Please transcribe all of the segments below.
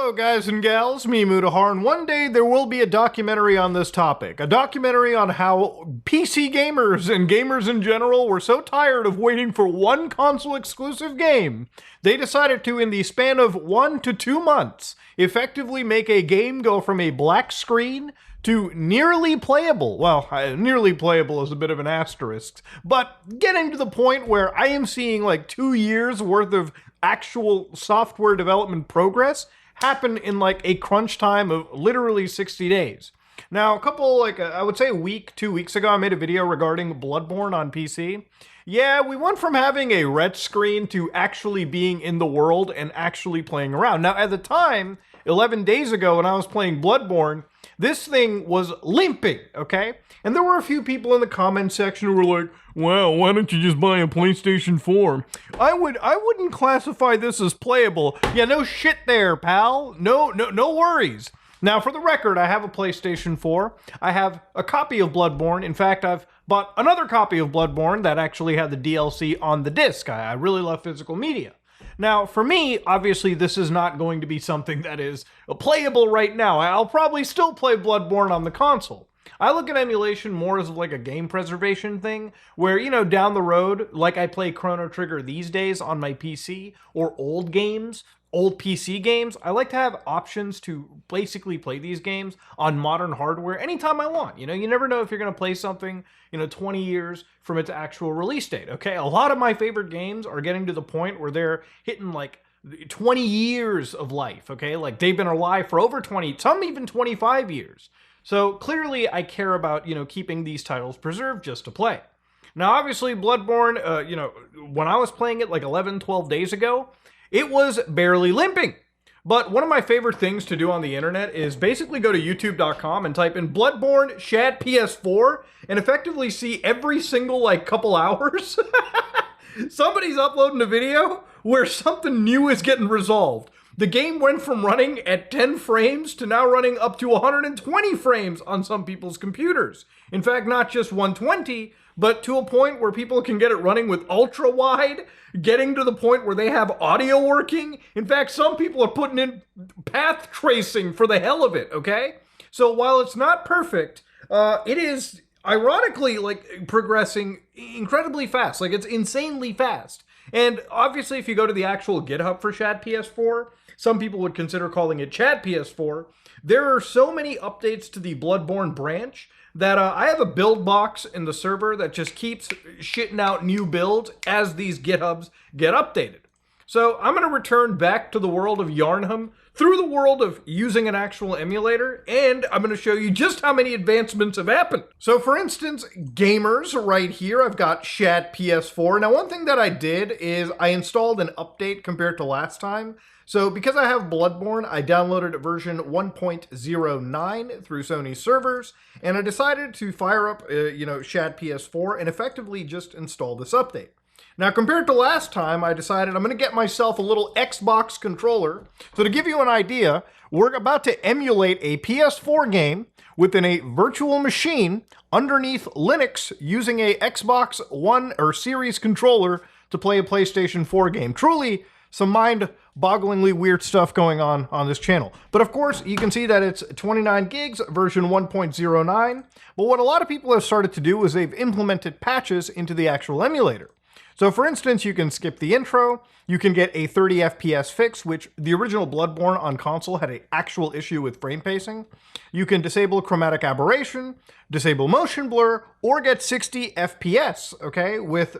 Hello guys and gals, me Mutahar, and one day there will be a documentary on this topic. A documentary on how PC gamers and gamers in general were so tired of waiting for one console exclusive game, they decided to, in the span of 1 to 2 months, effectively make a game go from a black screen to nearly playable. Well, nearly playable is a bit of an asterisk, but getting to the point where I am seeing like 2 years worth of actual software development progress happen in like a crunch time of literally 60 days. Now, a couple, I would say a week, 2 weeks ago, I made a video regarding Bloodborne on PC. Yeah, we went from having a red screen to actually being in the world and actually playing around. Now, at the time, 11 days ago when I was playing Bloodborne, this thing was limping, okay? And there were a few people in the comment section who were like, well, why don't you just buy a PlayStation 4? I wouldn't classify this as playable. Yeah, no shit there, pal. No worries. Now, for the record, I have a PlayStation 4. I have a copy of Bloodborne. In fact, I've bought another copy of Bloodborne that actually had the DLC on the disc. I really love physical media. Now, for me, obviously, this is not going to be something that is playable right now. I'll probably still play Bloodborne on the console. I look at emulation more as like a game preservation thing, where, you know, down the road, like I play Chrono Trigger these days on my PC, or old games, old PC games, I like to have options to basically play these games on modern hardware anytime I want. You know, you never know if you're going to play something, 20 years from its actual release date, okay? A lot of my favorite games are getting to the point where they're hitting like 20 years of life, okay? Like they've been alive for over 20, some even 25 years. So clearly I care about, keeping these titles preserved just to play. Now, obviously, Bloodborne, when I was playing it like 11, 12 days ago, it was barely limping. But one of my favorite things to do on the internet is basically go to youtube.com and type in Bloodborne Shad PS4 and effectively see every single couple hours somebody's uploading a video where something new is getting resolved. The game went from running at 10 frames to now running up to 120 frames on some people's computers. In fact, not just 120, but to a point where people can get it running with ultra wide, getting to the point where they have audio working. In fact, some people are putting in path tracing for the hell of it, okay? So while it's not perfect, it is ironically progressing incredibly fast. It's insanely fast. And obviously, if you go to the actual GitHub for Shad PS4, some people would consider calling it Chad PS4. There are so many updates to the Bloodborne branch that I have a build box in the server that just keeps shitting out new builds as these GitHubs get updated. So I'm going to return back to the world of Yarnham through the world of using an actual emulator, and I'm going to show you just how many advancements have happened. So for instance, gamers right here, I've got Shad PS4. Now one thing that I did is I installed an update compared to last time. So because I have Bloodborne, I downloaded version 1.09 through Sony servers, and I decided to fire up, Shad PS4 and effectively just install this update. Now, compared to last time, I decided I'm going to get myself a little Xbox controller. So to give you an idea, we're about to emulate a PS4 game within a virtual machine underneath Linux using a Xbox One or Series controller to play a PlayStation 4 game. Truly some mind-bogglingly weird stuff going on this channel. But of course, you can see that it's 29 gigs, version 1.09. But what a lot of people have started to do is they've implemented patches into the actual emulator. So for instance, you can skip the intro, you can get a 30 FPS fix, which the original Bloodborne on console had an actual issue with frame pacing. You can disable chromatic aberration, disable motion blur, or get 60 FPS, okay, with,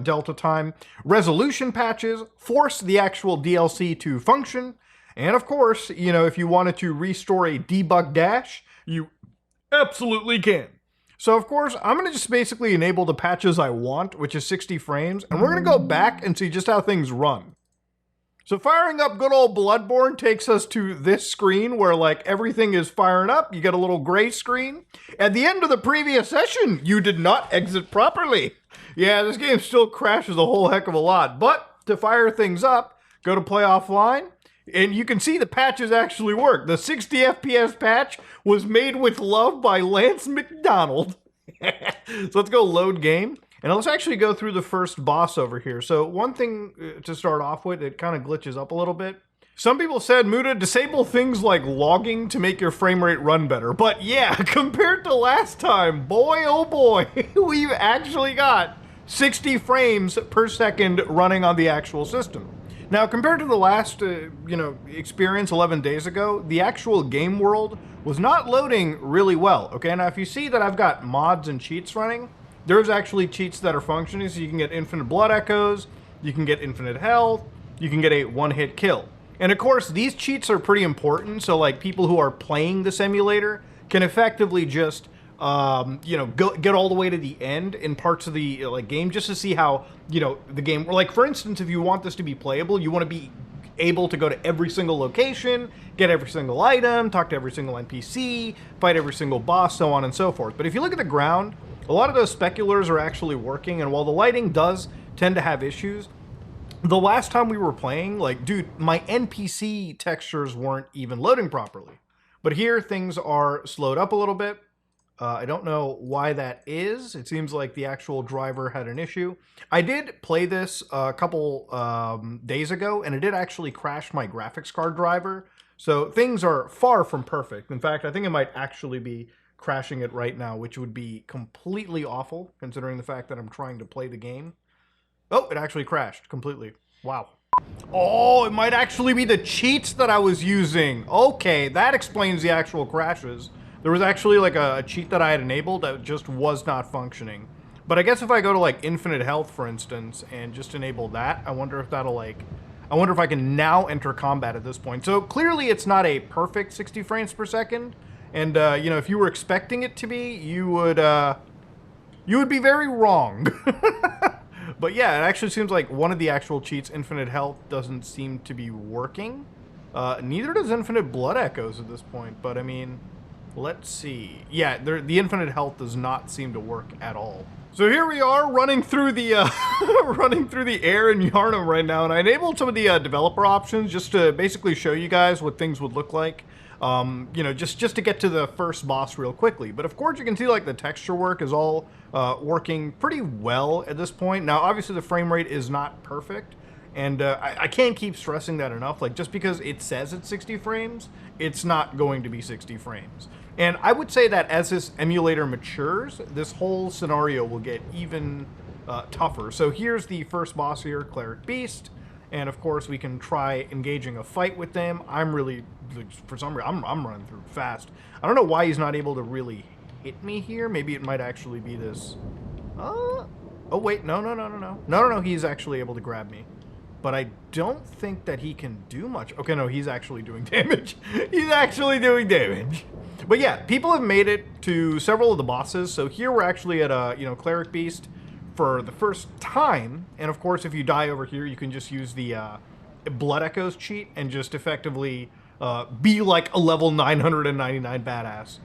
delta time, resolution patches, force the actual DLC to function, and of course, if you wanted to restore a debug dash, you absolutely can. So of course, I'm going to just basically enable the patches I want, which is 60 frames, and we're going to go back and see just how things run. So firing up good old Bloodborne takes us to this screen where everything is firing up. You get a little gray screen. At the end of the previous session, you did not exit properly. Yeah, this game still crashes a whole heck of a lot, but to fire things up, go to play offline. And you can see the patches actually work. The 60 FPS patch was made with love by Lance McDonald. So let's go load game. And let's actually go through the first boss over here. So one thing to start off with, it kind of glitches up a little bit. Some people said, Muda, disable things like logging to make your frame rate run better. But yeah, compared to last time, boy oh boy, we've actually got 60 frames per second running on the actual system. Now, compared to the last, experience 11 days ago, the actual game world was not loading really well. Okay, now if you see that I've got mods and cheats running, there's actually cheats that are functioning, so you can get infinite blood echoes, you can get infinite health, you can get a one-hit kill. And of course, these cheats are pretty important, so like people who are playing this emulator can effectively just, get all the way to the end in parts of the game just to see how, the game, like for instance, if you want this to be playable, you want to be able to go to every single location, get every single item, talk to every single NPC, fight every single boss, so on and so forth. But if you look at the ground, a lot of those speculars are actually working, and while the lighting does tend to have issues, the last time we were playing, like, dude, my NPC textures weren't even loading properly. But here, things are slowed up a little bit. I don't know why that is. It seems like the actual driver had an issue. I did play this a couple days ago, and it did actually crash my graphics card driver. So things are far from perfect. In fact, I think it might actually be crashing it right now, which would be completely awful, considering the fact that I'm trying to play the game. Oh, it actually crashed completely. Wow. Oh, it might actually be the cheats that I was using. Okay, that explains the actual crashes. There was actually like a cheat that I had enabled that just was not functioning. But I guess if I go to like infinite health, for instance, and just enable that, I wonder if that'll I wonder if I can now enter combat at this point. So clearly it's not a perfect 60 frames per second. And, if you were expecting it to be, you would be very wrong. But yeah, it actually seems like one of the actual cheats, infinite health, doesn't seem to be working. Neither does infinite blood echoes at this point, but I mean, let's see. Yeah, the infinite health does not seem to work at all. So here we are running through the running through the air in Yarnum right now, and I enabled some of the developer options just to basically show you guys what things would look like. Just to get to the first boss real quickly. But of course you can see like the texture work is all working pretty well at this point. Now obviously the frame rate is not perfect, and I can't keep stressing that enough. Like, just because it says it's 60 frames, it's not going to be 60 frames. And I would say that as this emulator matures, this whole scenario will get even tougher. So here's the first boss here, Cleric Beast. And of course, we can try engaging a fight with them. I'm really, for some reason, I'm running through fast. I don't know why he's not able to really hit me here. Maybe it might actually be this. Oh wait, no. He's actually able to grab me, but I don't think that he can do much. Okay, no, he's actually doing damage. He's actually doing damage. But yeah, people have made it to several of the bosses. So here we're actually at a Cleric Beast for the first time, and of course if you die over here you can just use the Blood Echoes cheat and just effectively be like a level 999 badass.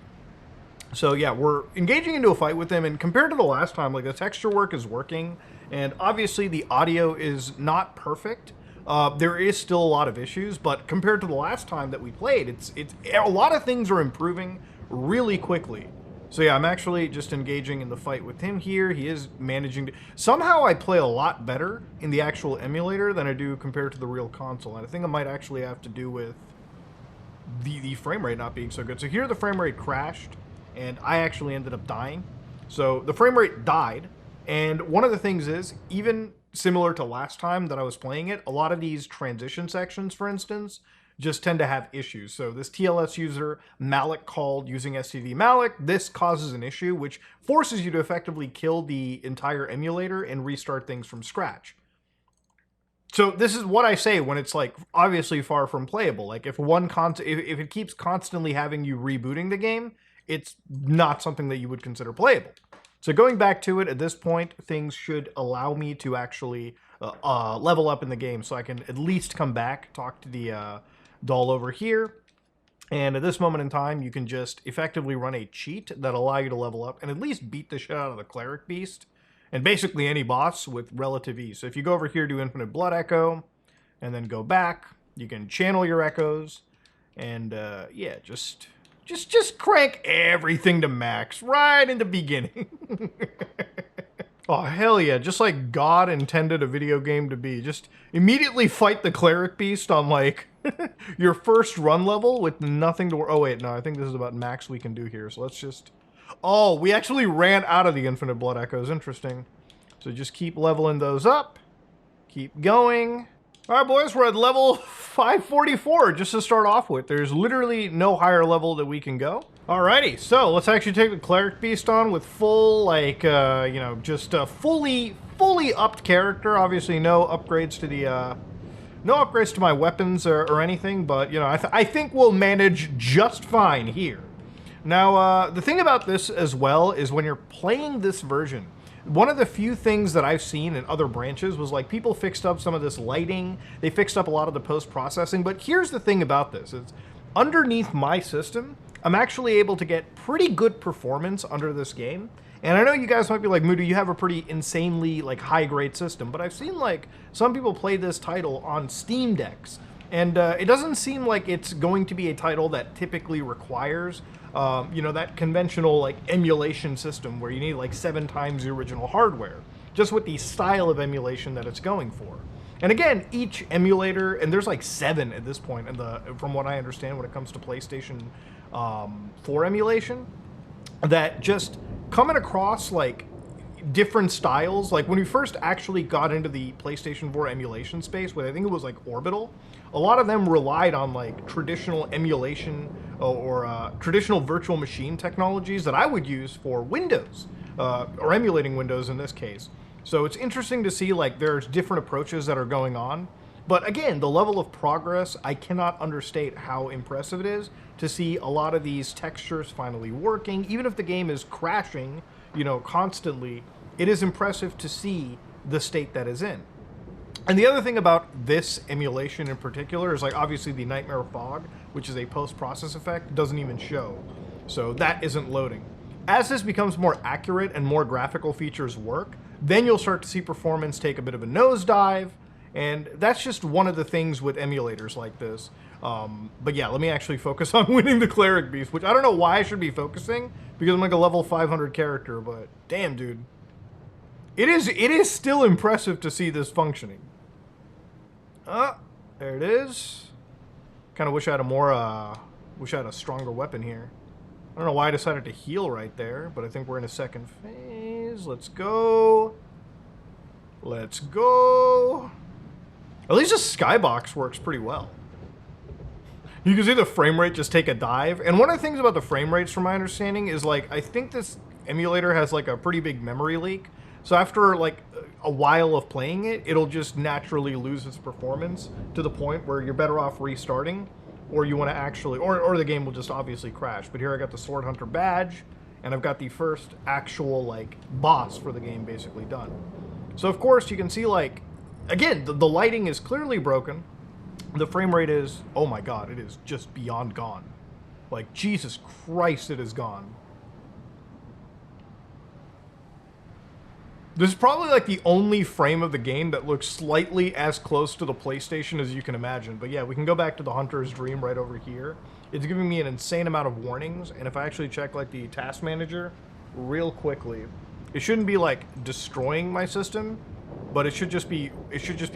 So yeah, we're engaging into a fight with them, and compared to the last time, like, the texture work is working, and obviously the audio is not perfect. There is still a lot of issues, but compared to the last time that we played, it's a lot of things are improving really quickly. So yeah, I'm actually just engaging in the fight with him here. He is managing to... Somehow I play a lot better in the actual emulator than I do compared to the real console. And I think it might actually have to do with the frame rate not being so good. So here the frame rate crashed, and I actually ended up dying. So the frame rate died. And one of the things is, even similar to last time that I was playing it, a lot of these transition sections, for instance, just tend to have issues. So this TLS user, Malik, called using STD Malik. This causes an issue, which forces you to effectively kill the entire emulator and restart things from scratch. So this is what I say when it's like obviously far from playable. Like, if if it keeps constantly having you rebooting the game, it's not something that you would consider playable. So going back to it, at this point, things should allow me to actually level up in the game, so I can at least come back, talk to the doll over here, and at this moment in time, you can just effectively run a cheat that allow you to level up and at least beat the shit out of the Cleric Beast, and basically any boss with relative ease. So if you go over here to Infinite Blood Echo, and then go back, you can channel your echoes, and yeah, just crank everything to max right in the beginning. Oh, hell yeah, just like God intended a video game to be. Just immediately fight the Cleric Beast on, like, Your first run level with nothing to... Oh, wait, no, I think this is about max we can do here. So let's just... Oh, we actually ran out of the infinite blood echoes. Interesting. So just keep leveling those up. Keep going. All right, boys, we're at level 544 just to start off with. There's literally no higher level that we can go. Alrighty, so let's actually take the Cleric Beast on with full, like, you know, just a fully upped character. Obviously, no upgrades to the, no upgrades to my weapons or anything, but, you know, I think we'll manage just fine here. Now, the thing about this as well is when you're playing this version, one of the few things that I've seen in other branches was like people fixed up some of this lighting, they fixed up a lot of the post-processing, but here's the thing about this, is underneath my system, I'm actually able to get pretty good performance under this game. And I know you guys might be like, Mudu, you have a pretty insanely like high-grade system, but I've seen like some people play this title on Steam decks, and it doesn't seem like it's going to be a title that typically requires you know, that conventional like emulation system where you need like 7 times the original hardware, just with the style of emulation that it's going for. And again, each emulator, and there's like 7 at this point, in from what I understand when it comes to PlayStation 4 emulation, that just coming across like different styles. Like when we first actually got into the PlayStation 4 emulation space, with I think it was like Orbital, a lot of them relied on like traditional emulation or traditional virtual machine technologies that I would use for Windows, or emulating Windows in this case. So it's interesting to see like there's different approaches that are going on. But again, the level of progress, I cannot understate how impressive it is to see a lot of these textures finally working. Even if the game is crashing, you know, constantly, it is impressive to see the state that is in. And the other thing about this emulation in particular is like obviously the Nightmare Fog, which is a post-process effect, doesn't even show. So that isn't loading. As this becomes more accurate and more graphical features work, then you'll start to see performance take a bit of a nosedive. And that's just one of the things with emulators like this. But yeah, let me actually focus on winning the Cleric Beast, which I don't know why I should be focusing, because I'm like a level 500 character, but damn, dude. It is still impressive to see this functioning. There it is. Kind of wish I had a more, wish I had a stronger weapon here. I don't know why I decided to heal right there, but I think we're in a second phase. Let's go. Let's go. At least the skybox works pretty well. You can see the frame rate just take a dive. And one of the things about the frame rates, from my understanding, is like, I think this emulator has like a pretty big memory leak. So after like a while of playing it, it'll just naturally lose its performance to the point where you're better off restarting, or you want to actually, or the game will just obviously crash. But here I got the Sword Hunter badge, and I've got the first actual like boss for the game basically done. So of course you can see like, again, the lighting is clearly broken. The frame rate is, oh my god, it is just beyond gone. Like, Jesus Christ, it is gone. This is probably like the only frame of the game that looks slightly as close to the PlayStation as you can imagine. But yeah, we can go back to the Hunter's Dream right over here. It's giving me an insane amount of warnings, and if I actually check like the task manager real quickly, it shouldn't be like destroying my system, but it should just be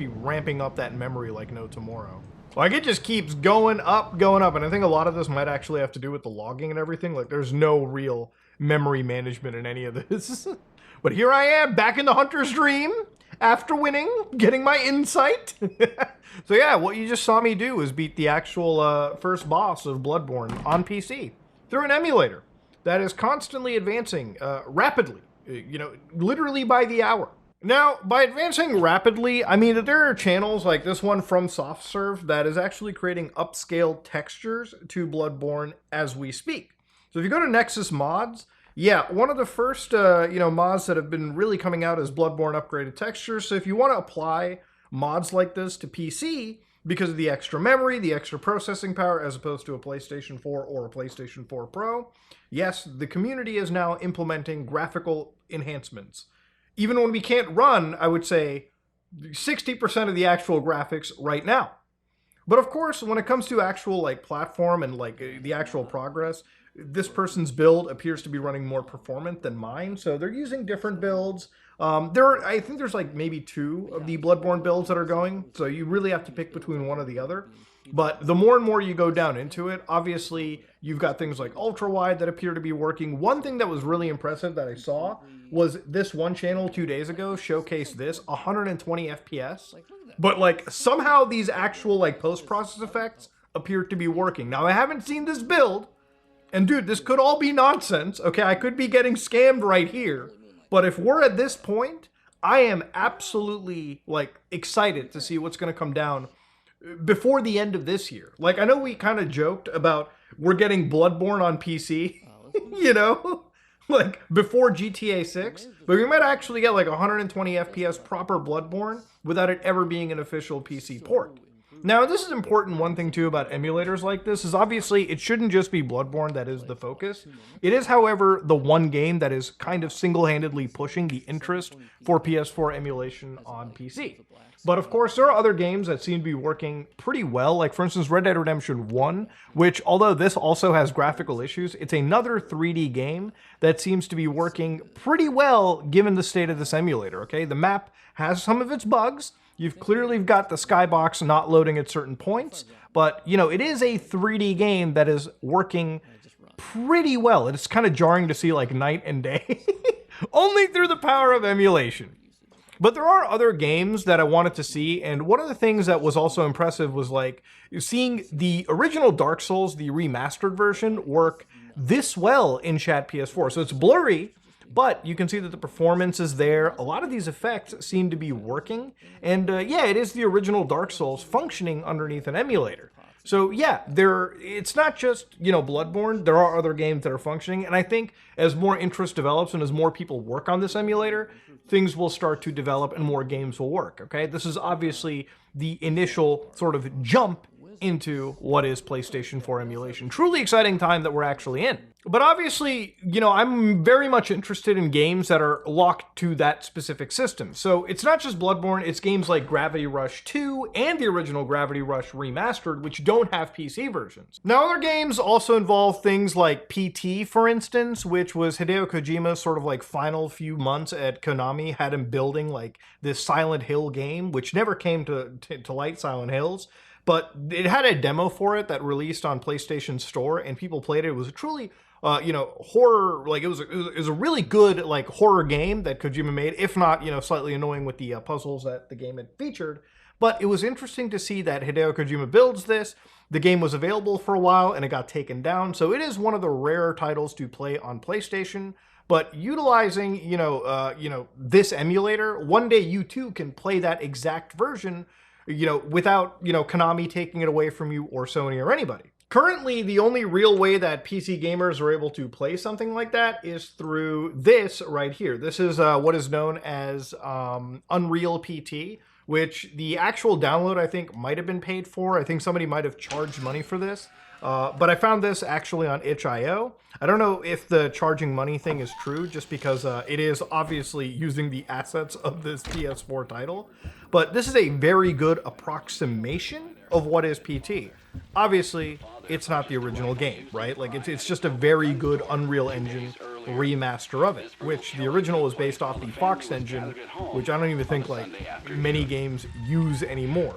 ramping up that memory like no tomorrow. Like, it just keeps going up, and I think a lot of this might actually have to do with the logging and everything. Like, there's no real memory management in any of this. But here I am, back in the Hunter's Dream, after winning, getting my insight. So yeah, what you just saw me do is beat the actual first boss of Bloodborne on PC through an emulator that is constantly advancing rapidly, you know, literally by the hour. Now, by advancing rapidly, I mean that there are channels like this one from SoftServe that is actually creating upscale textures to Bloodborne as we speak. So if you go to Nexus Mods, yeah, one of the first you know, mods that have been really coming out is Bloodborne upgraded textures. So if you want to apply mods like this to PC, because of the extra memory, the extra processing power, as opposed to a PlayStation 4 or a PlayStation 4 Pro, yes, the community is now implementing graphical enhancements. Even when we can't run, I would say, 60% of the actual graphics right now. But of course, when it comes to actual like platform and like the actual progress, this person's build appears to be running more performant than mine. So they're using different builds. I think there's like maybe 2 of the Bloodborne builds that are going. So you really have to pick between one or the other. But the more and more you go down into it, obviously you've got things like ultra wide that appear to be working. One thing that was really impressive that I saw was this one channel 2 days ago showcased this 120 FPS, but like somehow these actual like post-process effects appear to be working. Now I haven't seen this build, and dude, this could all be nonsense. Okay, I could be getting scammed right here, but if we're at this point, I am absolutely like excited to see what's going to come down before the end of this year. Like, I know we kind of joked about we're getting Bloodborne on PC, you know, like before GTA 6, but we might actually get like 120 FPS proper Bloodborne without it ever being an official PC port. Now, this is important. One thing too about emulators like this is obviously it shouldn't just be Bloodborne that is the focus. It is, however, the one game that is kind of single-handedly pushing the interest for PS4 emulation on PC. But of course, there are other games that seem to be working pretty well, like for instance Red Dead Redemption 1, which although this also has graphical issues, it's another 3D game that seems to be working pretty well given the state of this emulator, okay? The map has some of its bugs. You've clearly got the skybox not loading at certain points, but you know, it is a 3D game that is working pretty well. It's kind of jarring to see like night and day, only through the power of emulation. But there are other games that I wanted to see, and one of the things that was also impressive was like seeing the original Dark Souls, the remastered version, work this well in Chat PS4. So it's blurry, but you can see that the performance is there. A lot of these effects seem to be working, and yeah, it is the original Dark Souls functioning underneath an emulator. So yeah, it's not just, you know, Bloodborne, there are other games that are functioning, and I think as more interest develops and as more people work on this emulator, things will start to develop and more games will work, okay? This is obviously the initial sort of jump into what is PlayStation 4 emulation. Truly exciting time that we're actually in. But obviously, you know, I'm very much interested in games that are locked to that specific system. So it's not just Bloodborne, it's games like Gravity Rush 2 and the original Gravity Rush Remastered, which don't have PC versions. Now, other games also involve things like PT, for instance, which was Hideo Kojima's sort of like final few months at Konami, had him building like this Silent Hill game, which never came to light, Silent Hills. But it had a demo for it that released on PlayStation Store, and people played it. It was a truly, you know, horror, like it was a really good like horror game that Kojima made, if not, you know, slightly annoying with the puzzles that the game had featured. But it was interesting to see that Hideo Kojima builds this. The game was available for a while and it got taken down. So it is one of the rarer titles to play on PlayStation. But utilizing, you know, this emulator, one day you too can play that exact version, you know, without, you know, Konami taking it away from you or Sony or anybody. Currently, the only real way that PC gamers are able to play something like that is through this right here. This is what is known as Unreal PT, which the actual download, I think, might have been paid for. I think somebody might have charged money for this. But I found this actually on itch.io. I don't know if the charging money thing is true, just because it is obviously using the assets of this PS4 title. But this is a very good approximation of what is PT. Obviously, it's not the original game, right? Like, it's just a very good Unreal Engine remaster of it, which the original was based off the Fox engine, which I don't even think like many games use anymore.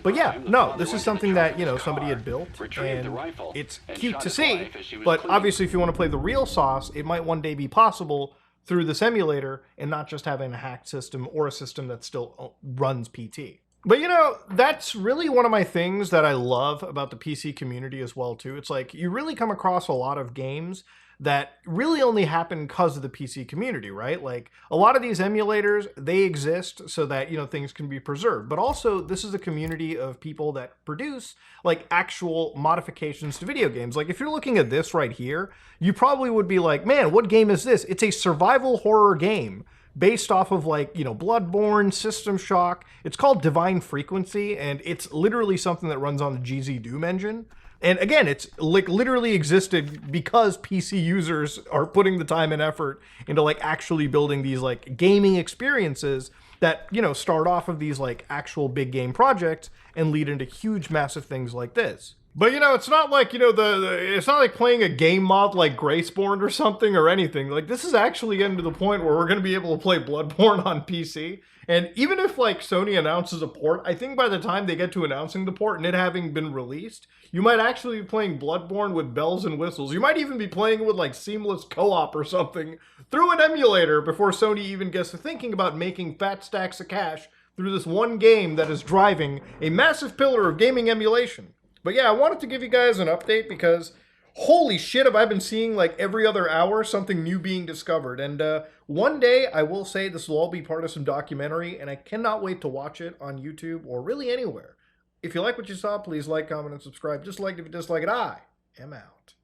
But yeah, no, this is something that, you know, somebody had built, and it's cute to see, but obviously if you want to play the real sauce, it might one day be possible through this emulator and not just having a hacked system or a system that still runs PT. But, you know, that's really one of my things that I love about the PC community as well, too. It's like you really come across a lot of games that really only happen because of the PC community, right? Like a lot of these emulators, they exist so that, you know, things can be preserved. But also this is a community of people that produce like actual modifications to video games. Like if you're looking at this right here, you probably would be like, man, what game is this? It's a survival horror game based off of like, you know, Bloodborne, System Shock. It's called Divine Frequency, and it's literally something that runs on the GZ Doom engine. And again, it's like literally existed because PC users are putting the time and effort into like actually building these like gaming experiences that, you know, start off of these like actual big game projects and lead into huge, massive things like this. But you know, it's not like it's not like playing a game mod like Graceborn or something or anything. Like this is actually getting to the point where we're going to be able to play Bloodborne on PC. And even if like Sony announces a port, I think by the time they get to announcing the port and it having been released, you might actually be playing Bloodborne with bells and whistles. You might even be playing it with like seamless co-op or something through an emulator before Sony even gets to thinking about making fat stacks of cash through this one game that is driving a massive pillar of gaming emulation. But yeah, I wanted to give you guys an update because holy shit, have I been seeing like every other hour something new being discovered. And one day I will say this will all be part of some documentary, and I cannot wait to watch it on YouTube or really anywhere. If you like what you saw, please like, comment, and subscribe. Just like it if you dislike it. I am out.